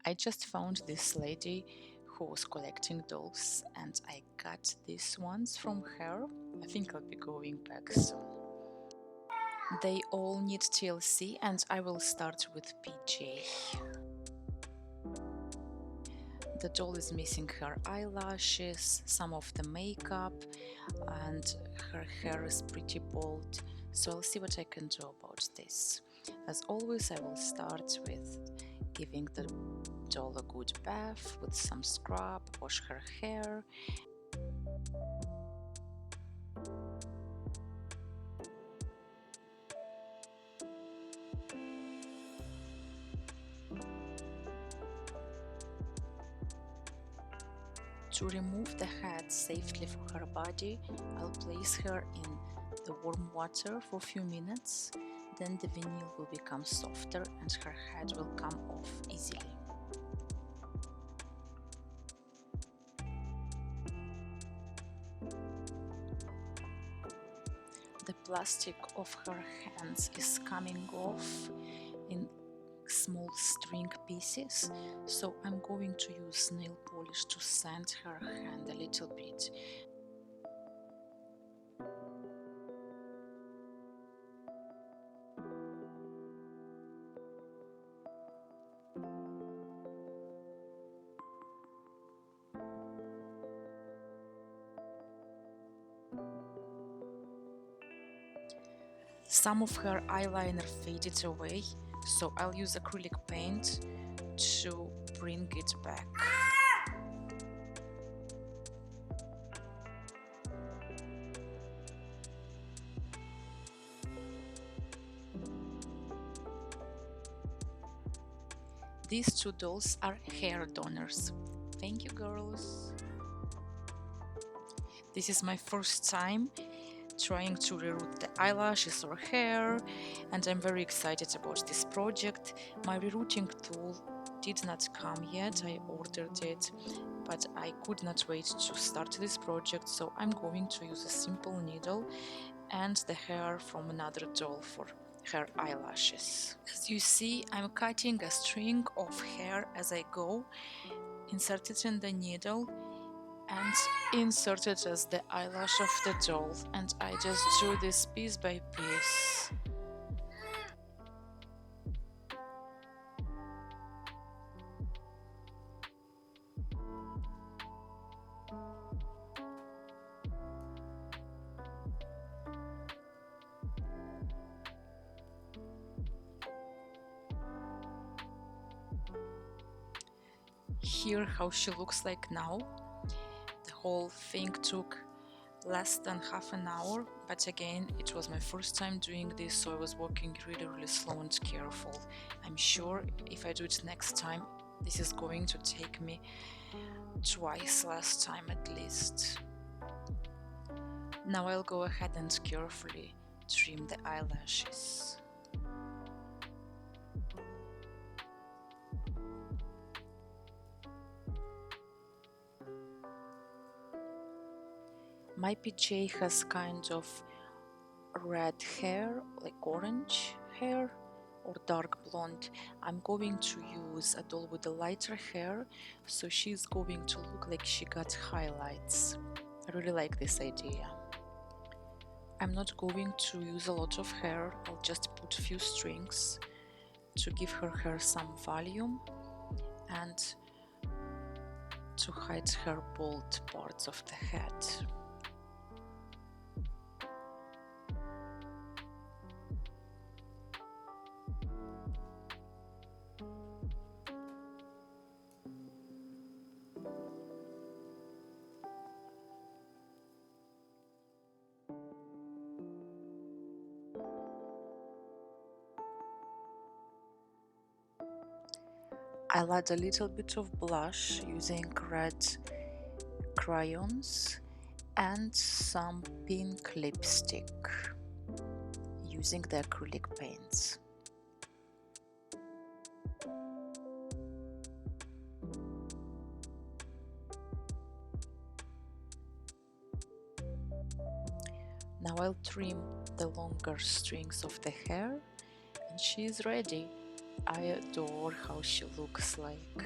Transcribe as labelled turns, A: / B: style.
A: I just found this lady who was collecting dolls and I got these ones from her. I think I'll be going back soon. They all need TLC and I will start with PJ. The doll is missing her eyelashes, some of the makeup, and her hair is pretty bald, so I'll see what I can do about this. As always, I will start with giving the doll a good bath with some scrub, wash her hair. To remove the head safely for her body, I'll place her in the warm water for a few minutes, then the vinyl will become softer and her head will come off easily. The plastic of her hands is coming off in small string pieces, so I'm going to use nail polish to sand her hand a little bit. Some of her eyeliner faded away, so I'll use acrylic paint to bring it back. These two dolls are hair donors. Thank you, girls. This is my first time trying to reroute the eyelashes or hair, and I'm very excited about this project. My rerouting tool did not come yet, I ordered it, but I could not wait to start this project, so I'm going to use a simple needle and the hair from another doll for her eyelashes. As you see, I'm cutting a string of hair as I go, insert it in the needle and insert it as the eyelash of the doll, and I just do this piece by piece. Here how she looks like now. The whole thing took less than half an hour, but again it was my first time doing this, so I was working really slow and careful. I'm sure if I do it next time, this is going to take me twice less time at least. Now I'll go ahead and carefully trim the eyelashes. My PJ has kind of red hair, like orange hair or dark blonde. I'm going to use a doll with a lighter hair, so she's going to look like she got highlights. I really like this idea. I'm not going to use a lot of hair, I'll just put a few strings to give her hair some volume and to hide her bald parts of the head. I'll add a little bit of blush using red crayons and some pink lipstick using the acrylic paints. Now I'll trim the longer strings of the hair and she is ready. I adore how she looks like.